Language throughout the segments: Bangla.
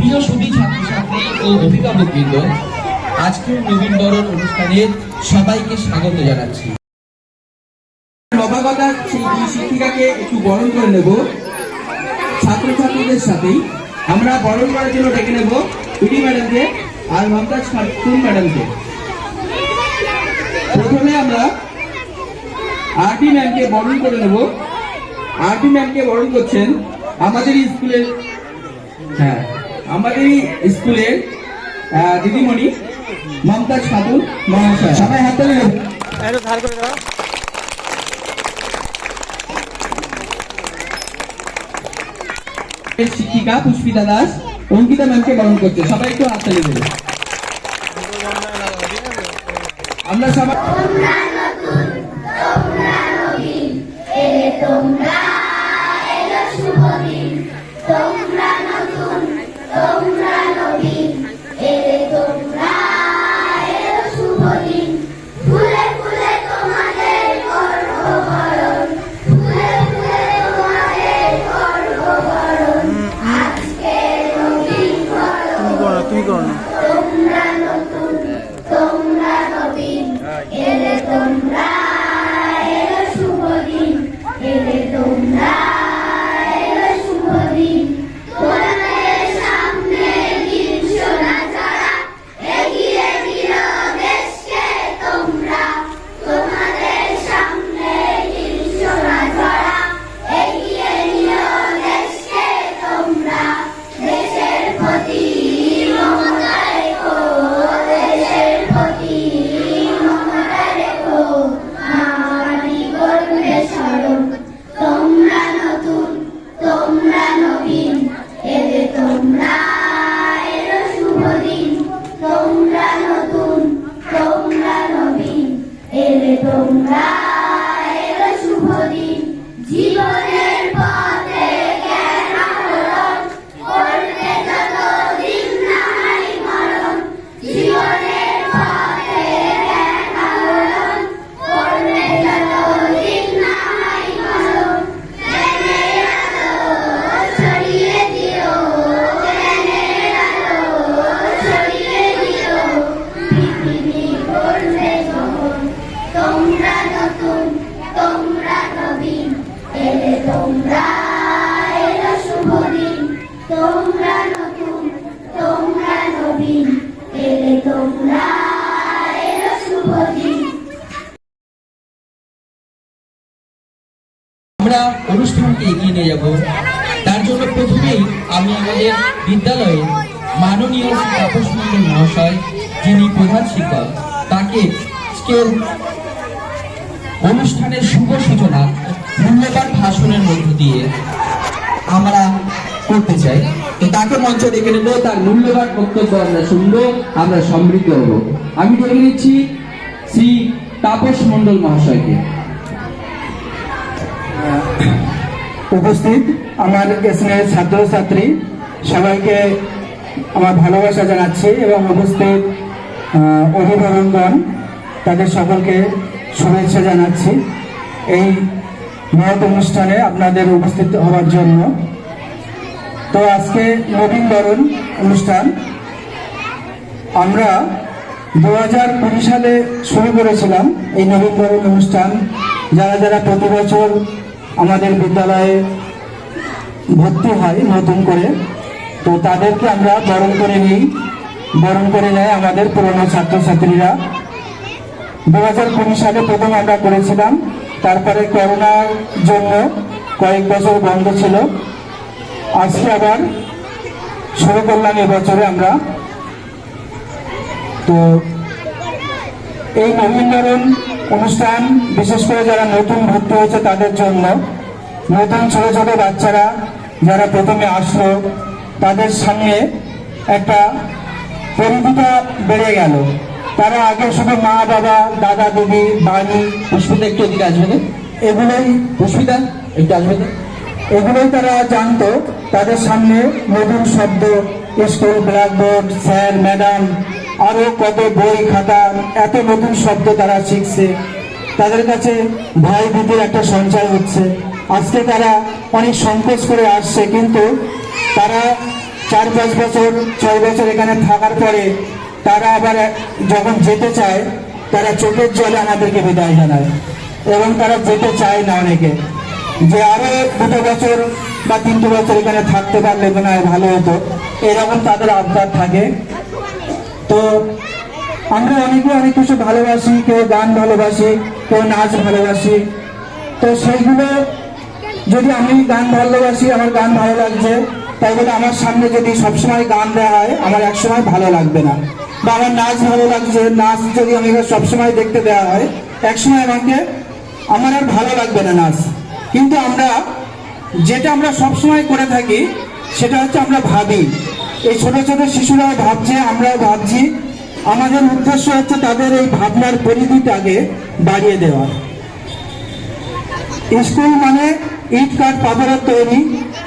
প্রিয় সুধী ছাত্রছাত্রী ও অভিভাবকবৃন্দ, আজকের নবীনবরণ অনুষ্ঠানে সবাইকে স্বাগত জানাচ্ছি। নবাগতা সেই দুই শিক্ষিকাকে একটু বরণ করে নেব। ছাত্রছাত্রীদের সাথেই আমরা বরণ করার জন্য ডেকে নেব ইডি ম্যাডামকে আর মমতাজ খাতুন ম্যাডামকে। প্রথমে আমরা আরটি ম্যামকে বরণ করে নেব। আরটি ম্যামকে বরণ করছেন আমাদেরই স্কুলের দিদিমণি মমতাজ খাতুন মহাশয়। সবাই হাত তালি দেবেন। শিক্ষিকা পুষ্পিতা দাস অঙ্কিতা ম্যামকে বরণ করছে। সবাই একটু হাত তালি দেবেন। আমরা সবাই তুমি করো না। আমরা অনুষ্ঠানকে এগিয়ে নিয়ে যাব। তার জন্য প্রথমেই আমি আমাদের বিদ্যালয়ে মাননীয় তাপস মণ্ডল মহাশয়, যিনি প্রধান শিক্ষক, তাকে অনুষ্ঠানের শুভ সূচনা মূল্যবান ভাষণের মধ্য দিয়ে আমরা করতে চাই। তো তাকে মঞ্চে ডেকে নেব, তার মূল্যবান বক্তব্য আমরা শুনবো, আমরা সমৃদ্ধ হব। আমি ডেকে নিচ্ছি শ্রী তাপস মণ্ডল মহাশয়কে। উপস্থিত আমার স্নেহের ছাত্রছাত্রী সবাইকে আমার ভালোবাসা জানাচ্ছি এবং উপস্থিত অভিভাবকগণ তাদের সকলকে শুভেচ্ছা জানাচ্ছি এই মহৎ অনুষ্ঠানে আপনাদের উপস্থিত হওয়ার জন্য। তো আজকে নবীনবরণ অনুষ্ঠান আমরা 2020 সালে শুরু করেছিলাম। এই নবীনবরণ অনুষ্ঠান যারা যারা প্রতি বছর আমাদের বিদ্যালয়ে ভর্তি হয় নতুন করে, তো তাদেরকে আমরা বরণ করে নেয় আমাদের পুরনো ছাত্রছাত্রীরা। 2019 সালে প্রথম আমরা করেছিলাম, তারপরে করোনার জন্য কয়েক বছর বন্ধ ছিল। আজকে আবার শুরু করলাম এবছরে আমরা। তো এই নবীনবরণ অনুষ্ঠান বিশেষ করে যারা নতুন ভর্তি হয়েছে তাদের জন্য, নতুন ছোট ছোট বাচ্চারা যারা প্রথমে আসলো তাদের সামনে একটা পরিধিটা বেড়ে গেল। তারা আগে শুধু মা বাবা দাদা দিদি বাড়ি পুষ্পিতা একটু এদিকে আসবে, এগুলোই পুষ্পিতা একটু আসবে, এগুলোই তারা জানতো। তাদের সামনে নতুন শব্দ, স্কুল, ব্ল্যাকবোর্ড, স্যার, ম্যাডাম, আরো কত বই খাতা, এত নতুন শব্দ তারা শিখছে। তাদের কাছে ভাই দিদির একটা সঞ্চয় হচ্ছে। আজকে তারা অনেক সংকোচ করে আসছে, কিন্তু তারা 4-5 বছর 6 বছর এখানে থাকার পরে তারা আবার যখন যেতে চায় তারা চোখের জলে আমাদেরকে বিদায় জানায় এবং তারা যেতে চায় না অনেকে, যে আরো 2 বছর বা 3 বছর এখানে থাকতে পারলে মনে হয় ভালো হতো, এরকম তাদের আবদার থাকে। তো আমরা অনেকে অনেক কিছু ভালোবাসি, কেউ গান ভালোবাসি, কেউ নাচ ভালোবাসি। তো সেইগুলো যদি আমি গান ভালোবাসি, আমার গান ভালো লাগছে, তাই বলে আমার সামনে যদি সবসময় গান দেওয়া হয় আমার একসময় ভালো লাগবে না, বা আমার নাচ ভালো লাগছে, নাচ যদি আমাকে সবসময় দেখতে দেওয়া হয় একসময় আমার আর ভালো লাগবে না নাচ। কিন্তু যেটা আমরা সবসময় করে থাকি সেটা হচ্ছে আমরা ভাবি, এই ছোট ছোট শিশুরাও ভাবছে, আমরাও ভাবছি, আমাদের উদ্দেশ্য হচ্ছে তাদের এই ভাবনার পরিধিটাকে বাড়িয়ে দেওয়া। স্কুল মানে ইট কাঠ পাথরের তৈরি,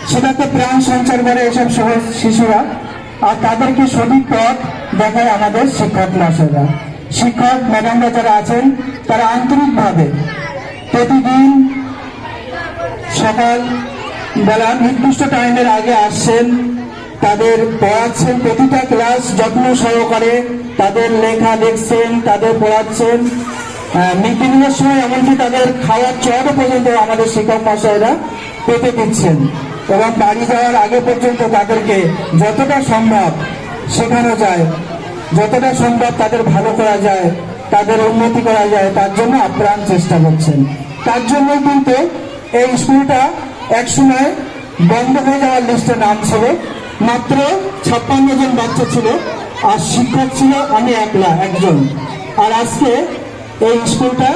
সেটাতে প্রাণ সঞ্চার করে এসব সহজ শিশুরা, আর তাদেরকে সঠিক পথ দেখায় আমাদের শিক্ষক মহাশয়রা, শিক্ষক ম্যাডামরা যারা আছেন তারা আন্তরিকভাবে প্রতিদিন সকাল বেলা নির্দিষ্ট টাইমের আগে আসছেন, তাদের পড়াচ্ছেন, প্রতিটা ক্লাস যত্ন সহকারে তাদের লেখা দেখছেন, তাদের পড়াচ্ছেন। মিটিং এর সময় এমনকি তাদের খাওয়ার চট পর্যন্ত আমাদের শিক্ষক মহাশয়রা পেতে দিচ্ছেন, এবং বাড়ি যাওয়ার আগে পর্যন্ত তাদেরকে যতটা সম্ভব শেখানো যায়, যতটা সম্ভব তাদের ভালো করা যায়, তাদের উন্নতি করা যায়, তার জন্য আপ্রাণ চেষ্টা করছেন। তার জন্য কিন্তু এই স্কুলটা একসময় বন্ধ হয়ে যাওয়ার লিস্টে নাম ছিল, মাত্র 56 জন বাচ্চা ছিল, আর শিক্ষক ছিল আমি একজন। আর আজকে এই স্কুলটা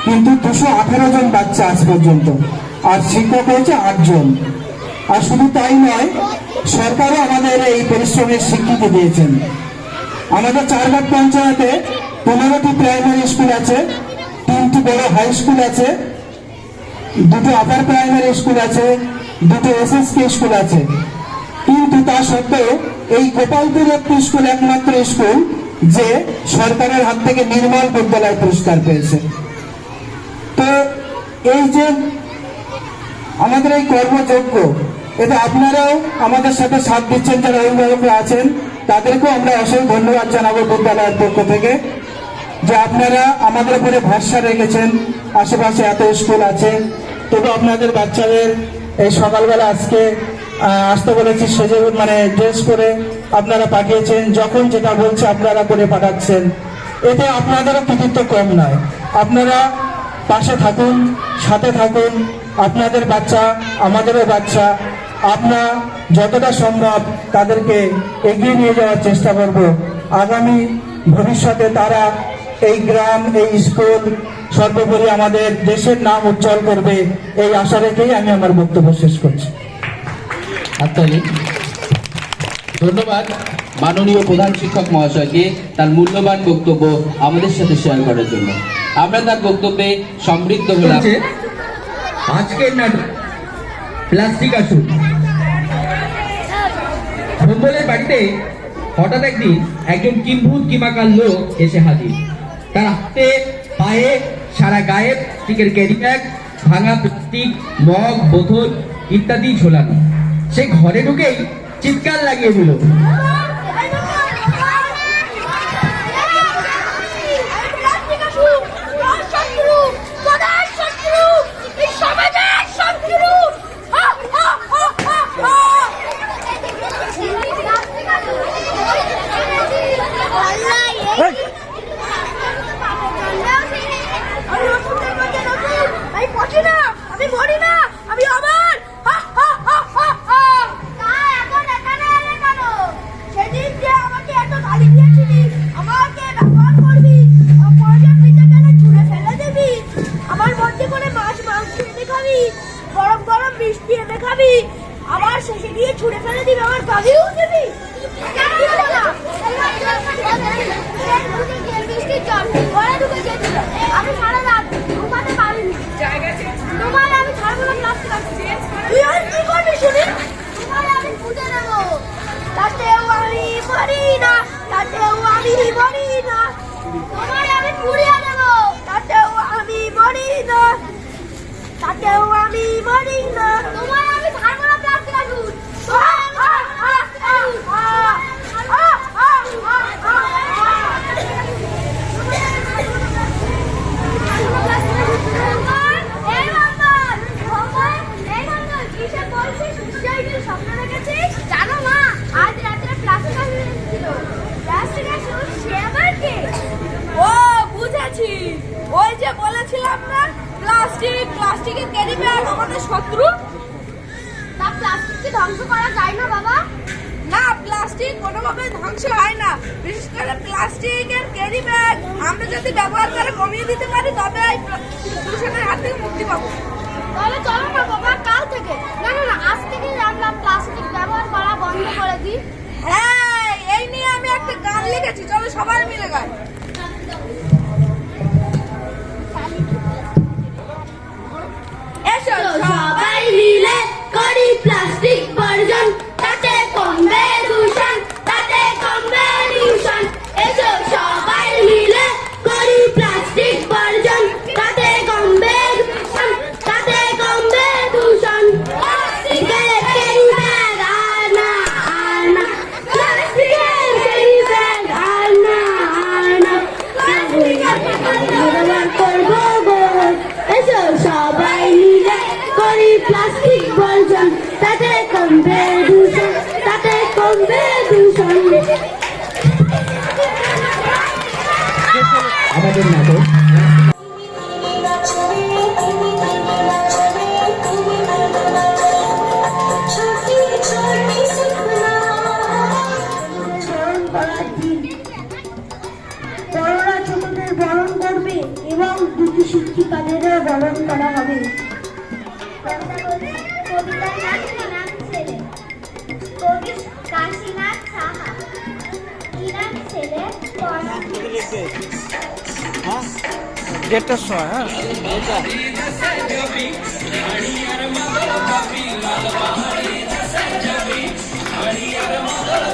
কিন্তু 218 জন বাচ্চা আজ পর্যন্ত, আর শিক্ষক হয়েছে 8 জন। আর শুধু তাই নয়, সরকারও আমাদের এই পরিশ্রমের স্বীকৃতি দিয়েছেন। আমাদের 4 ঘাট পঞ্চায়েতে 15টি প্রাইমারি স্কুল আছে, 3টি বড় হাই স্কুল আছে, 2টো আপার প্রাইমারি স্কুল আছে, 2টো এসএসকে স্কুল আছে। কিন্তু তা সত্ত্বেও এই গোপালপুর একটি স্কুল একমাত্র স্কুল যে সরকারের হাত থেকে নির্মল বিদ্যালয় পুরস্কার পেয়েছে। তো এই যে আমাদের এই কর্মযজ্ঞ, এটা আপনারাও আমাদের সাথে সাথ দিচ্ছেন, যারা অভিভাবকরা আছেন তাদেরকেও আমরা অসংখ্য ধন্যবাদ জানাবো বিদ্যালয়ের পক্ষ থেকে, যে আপনারা আমাদের উপরে ভরসা রেখেছেন। আশেপাশে এত স্কুল আছে, তবু আপনাদের বাচ্চাদের এই সকালবেলা আজকে আসতে বলেছি সেজে ড্রেস করে আপনারা পাঠিয়েছেন, যখন যেটা বলছে আপনারা করে পাঠাচ্ছেন, এতে আপনাদেরও কৃতিত্ব কম নয়। আপনারা পাশে থাকুন, সাথে থাকুন, আপনাদের বাচ্চা আমাদেরও বাচ্চা, আমরা যতটা সম্ভব তাদেরকে এগিয়ে নিয়ে যাওয়ার চেষ্টা করব। আগামী ভবিষ্যতে তারা এই গ্রাম, এই স্কুল, সর্বোপরি আমাদের দেশের নাম উজ্জ্বল করবে, এই আশা রেখেই আমি আমার বক্তব্য শেষ করছি। ধন্যবাদ মাননীয় প্রধান শিক্ষক মহাশয়কে তার মূল্যবান বক্তব্য আমাদের সাথে শেয়ার করার জন্য। আমরা তার বক্তব্যে সমৃদ্ধ হলাম। আজকের নাটক প্লাস্টিক আসুন। ভোম্বলের বাড়িতে হঠাৎ একদিন একজন কিম্ভূত কিমাকার লোক এসে হাজির। তার হাতে পায়ে সারা গায়ে প্লাস্টিকের ক্যারি ব্যাগ, ভাঙা প্লাস্টিক, মগ, বোতল ইত্যাদি ঝোলানো। সে ঘরে ঢুকেই চিৎকার লাগিয়ে দিল, আমি মরি না, আমি আবার সেদিন যে আমাকে এত গালি দিয়েছিলি, আমাকে ব্যবহার করবি, প্রয়োজন দিতে গেলে ছুঁড়ে ফেলে দিবি, আমার মধ্যে করে মাছ মাংস এনে খাবি, গরম গরম মিষ্টি এনে খাবি, আবার শেষে গিয়ে ছুঁড়ে ফেলে দিবি, আমার গালিও দিবি। আমি সারা রাত ঘুমাতে পারিনি, তোমার আমি ছাড়বো না প্লাস্টিক আসছে। তুই আর কি করবি শুনি? তোমার আমি বুঝে নেবো, তাতেও আমি মরি না, তাতেও আমি মরি না, তোমার আমি পুড়িয়ে দেবো, তাতেও আমি মরি না, তাতেও আমি মরি না, তোমার আমি ছাড়বো না প্লাস্টিক আসুন। জানো মা, আজ রাতে প্লাস্টিক ছিল। প্লাস্টিকের সে আবার কে? ও বুঝেছি, ওই যে বলেছিলাম না প্লাস্টিকের ক্যারি ব্যাগ আমাদের শত্রু। তা প্লাস্টিককে ধ্বংস করা যায় না বাবা? না, প্লাস্টিক কোনোভাবে ধ্বংস হয় না। বিশেষ করে প্লাস্টিকের ক্যারি ব্যাগ আমরা যদি ব্যবহার করে কমিয়ে দিতে পারি তবে এই দূষণের হাত থেকে মুক্তি পাবো। তাহলে চলো না বাবা, কাল থেকে না আজ থেকেই আমরা প্লাস্টিক ব্যবহার করা বন্ধ করে দিই। হ্যাঁ, এই নিয়ে আমি একটা গান লিখেছি, চলো সবাই মিলে গাই। এসো সবাই মিলে করি প্লাস্টিক বর্জন, তাতে কমবে দূষণ, তাতে কমবে দূষণ। এসো সবাই মিলে করি প্লাস্টিক বর্জন, তাতে কমবে দূষণ, তাতে কমবে দূষণ। প্লাস্টিকের ক্যারি ব্যাগ আর না, প্লাস্টিকের ক্যারি ব্যাগ আর না, ব্যবহার করবো গো। এসো সবাই মিলে করি প্লাস্টিক বর্জন, তাতে কমবে দূষণ, তাতে কমবে দূষণ। আমাদের নাটক স্মরণ করার দিন। বড়রা ছোটদের বরণ করবে এবং দুটি শিক্ষিকাদেরও বরণ করা হবে। কবিতার নাম কিনান ছেলে, কবি কাশীনাথ সাহা। কিনান ছেলে দেড়টার সময়, হ্যাঁ পড়া